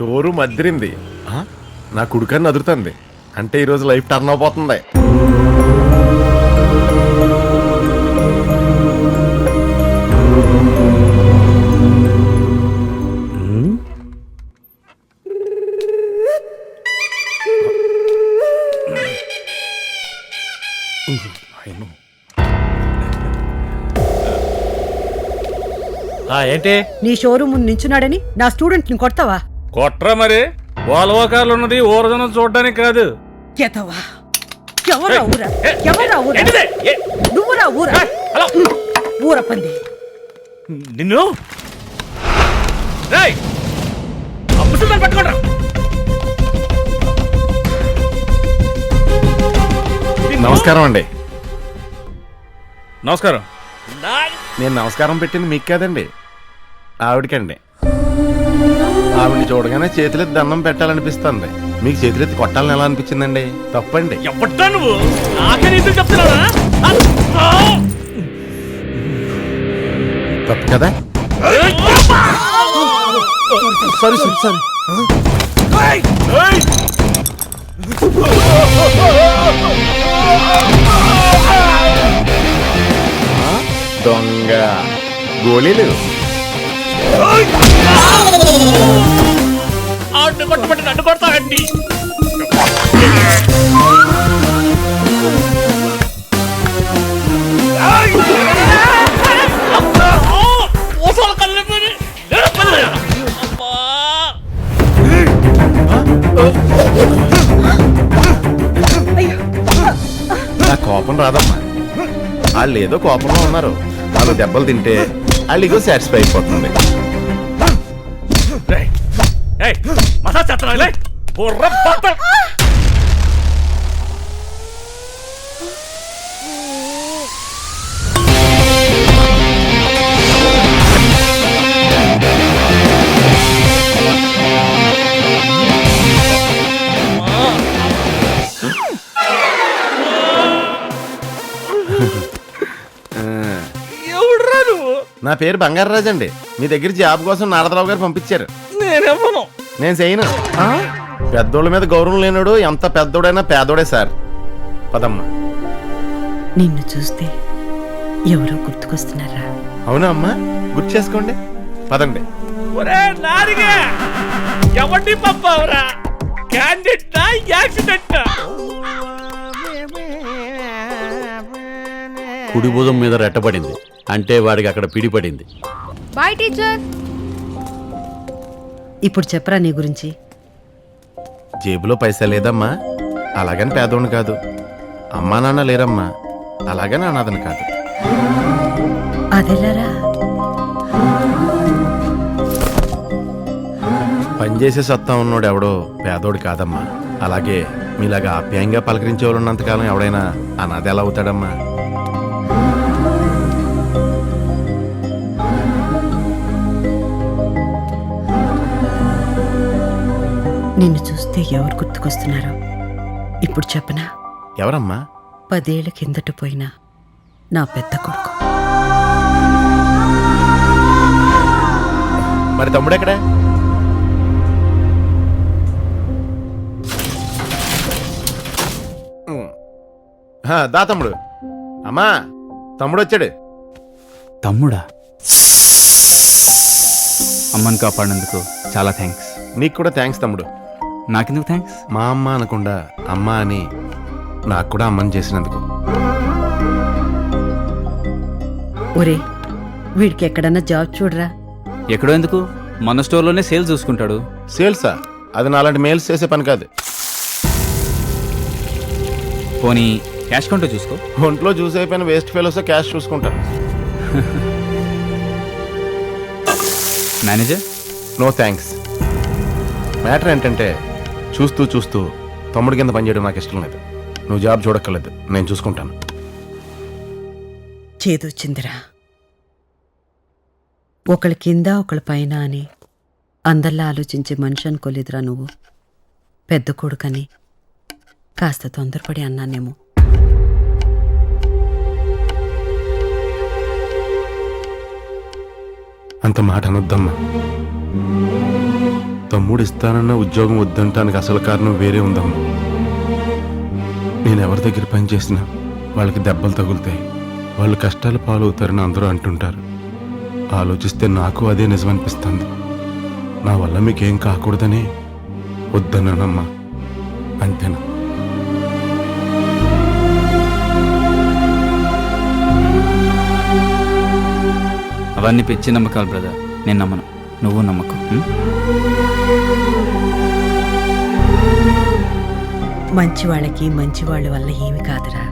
Showroom అదిరింది. నా కుడికన్ను అదురుతుంది అంటే ఈరోజు లైఫ్ టర్న్ అవబోతుంది. ఏంటి నీ షోరూమ్ ముందు నించున్నాడని నా స్టూడెంట్ ని కొడతావా? కొట్రా మరి. ఓల్వో కార్లు ఉన్నది ఊరదనం చూడడానికి కాదు. ఎతవా? ఎవరా ఊరా? ఎవరా ఊరా? నువ్వురా ఊరా? ఊర పంది నిన్ను పట్టుకోండి. నమస్కారం అండి. నమస్కారం. నేను నమస్కారం పెట్టింది మీకు కాదండి, ఆవిడకండి. ఆవిడని చూడగానే చేతులెత్తి దండం పెట్టాలనిపిస్తుంది. మీకు చేతులెత్తి కొట్టాలని ఎలా అనిపించిందండి? తప్పండి. ఎప్పటా నువ్వు నాకే చెప్తున్నావా? తప్పు కదా? Sorry sorry sorry. దొంగ గోళీలు. అడ్డు కొట్టబట్టి అడ్డు కొడతానండి. నా కోపం రాదమ్మా. వాళ్ళు ఏదో కోపంలో ఉన్నారు. వాళ్ళు దెబ్బలు తింటే వాళ్ళు ఇగో సాటిస్ఫై అయిపోతుంది. మసాజ్ చేస్తున్నా నా పేరు బంగారరాజు అండి. మీ దగ్గర జాబ్ కోసం నారదరావు గారు పంపించారు. నేనేమను నేను చేయను. పెద్దోళ్ళ మీద గౌరవం లేనాడు ఎంత పెద్దోడైనా పేదోడే సార్. పదమ్మా. నిన్ను చూస్తే ఎవరో గుర్తుకొస్తున్నారా? అవునా అమ్మా? గుర్తు చేసుకోండి. పదండి. ఒరే నారిగా ఎవరిని పంపావురా? Candidate accident. కుడి భుజం మీద రెట్టబడింది అంటే వాడికి అక్కడ పిడిపడింది. Bye teacher. ఇప్పుడు చెప్పరా నీ గురించి. జేబులో పైసా లేదమ్మా, అలాగని పేదోడిని కాదు. అమ్మా నాన్న లేరమ్మా, అలాగని అనాథని కాదు. అదెలారా? పనిచేసే సత్తా ఉన్నోడు ఎవడో పేదోడు కాదమ్మా. అలాగే మీలాగా ఆప్యాయంగా పలకరించే వాళ్ళు ఉన్నంతకాలం ఎవడైనా అనాథ ఎలా అవుతాడమ్మా? నిన్ను చూస్తే ఎవరు గుర్తుకొస్తున్నారో ఇప్పుడు చెప్పనా? ఎవరమ్మా? 10 ఏళ్ల కిందట పోయినా నా పెద్ద కొడుకు. మరి తమ్ముడు ఎక్కడే? దా తమ్ముడు. అమ్మా తమ్ముడు వచ్చాడు. తమ్ముడా? అమ్మని కాపాడినందుకు చాలా థ్యాంక్స్. నీకు కూడా థ్యాంక్స్ తమ్ముడు. నాకెందుకు థ్యాంక్స్? మా అమ్మ అనకుండా అమ్మ అని నాకు కూడా అమ్మని చేసినందుకు. ఒరే, వీడికి ఎక్కడన్నా జాబ్ చూడరా. ఎక్కడో ఎందుకు, మన స్టోర్లోనే సేల్స్ చూసుకుంటాడు. సేల్సా? అది నాలాంటి మెయిల్స్ చేసే పని కాదు. పోనీ క్యాష్ కౌంటర్ చూసుకో. ఒంట్లో జ్యూస్ అయిపోయిన వేస్ట్ ఫెలోస్ క్యాష్ చూసుకుంటారు. మేనేజర్? No thanks. మ్యాటర్ ఏంటంటే చూస్తూ చూస్తూ తమ్ముడి కింద పనిచేయడం నాకు ఇష్టం లేదు. నువ్వు జాబ్ చూడక్కర్లేదు, నేను చూసుకుంటాను. చేదొచ్చిందిరా. ఒకళ్ళ కింద ఒకళ్ళ పైన అని అందరిలా ఆలోచించే మనిషి అనుకోలేదురా నువ్వు. పెద్ద కొడుకని కాస్త తొందరపడి అన్నానేమో. అంత మాట అనొద్దమ్మా. తమ్ముడు ఇస్తానన్న ఉద్యోగం వద్దంటానికి అసలు కారణం వేరే ఉందమ్మా. నేను ఎవరి దగ్గర పని చేసినా వాళ్ళకి దెబ్బలు తగులుతాయి, వాళ్ళు కష్టాలు పాలవుతారని అందరూ అంటుంటారు. ఆలోచిస్తే నాకు అదే నిజమనిపిస్తుంది. నా వల్ల మీకేం కాకూడదని వద్దన్నానమ్మా, అంతేనా? అవన్నీ పిచ్చి నమ్మకాలు బ్రదర్, నేను నమ్మను, నువ్వు నమ్మకం. మంచి వాళ్ళకి మంచి వాళ్ళ వల్ల ఏమి కాదురా.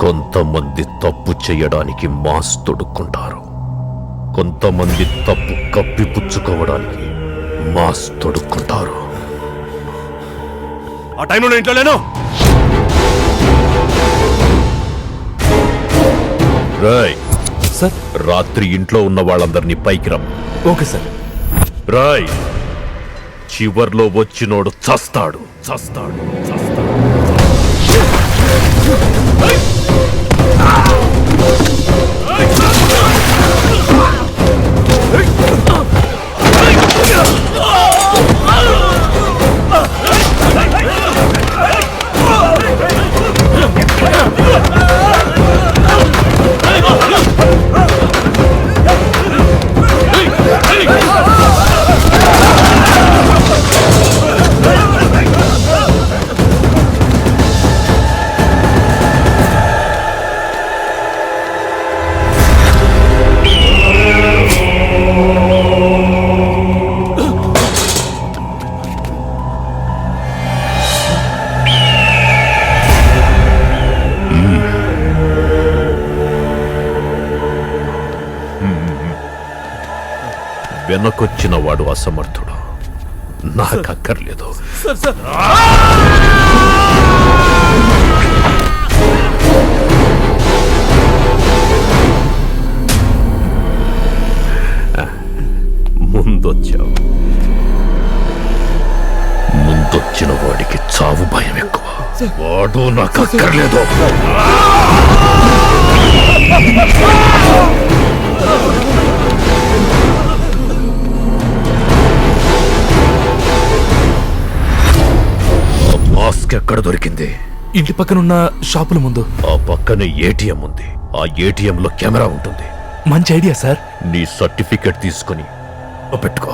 కొంతమంది తప్పు చేయడానికి మాస్ తొడుక్కుంటారు, కొంతమంది తప్పు కప్పిపుచ్చుకోవడానికి మాస్ తొడుక్కుంటారు. ఆ టైంలో నేను ఇంట్లో లేను. రాయ్ సార్, రాత్రి ఇంట్లో ఉన్న వాళ్ళందరినీ పైకి రమ్ము. Okay sir. రాయ్, చివర్లో వచ్చినోడు చస్తాడు చస్తాడు చస్తాడు. వెనకొచ్చిన వాడు అసమర్థుడు. నాకు అక్కర్లేదు. ముందొచ్చావు. ముందొచ్చిన వాడికి చావు భయం ఎక్కువ. వాడు నాకు అక్కర్లేదు. మాస్క్ ఎక్కడ దొరికింది? ఇంటి పక్కనున్న షాపుల ముందు. ఆ పక్కనే ఏటీఎం ఉంది. ఆ ఏటీఎం లో కెమెరా ఉంటుంది. మంచి ఐడియా సార్. నీ సర్టిఫికెట్ తీసుకుని పెట్టుకో.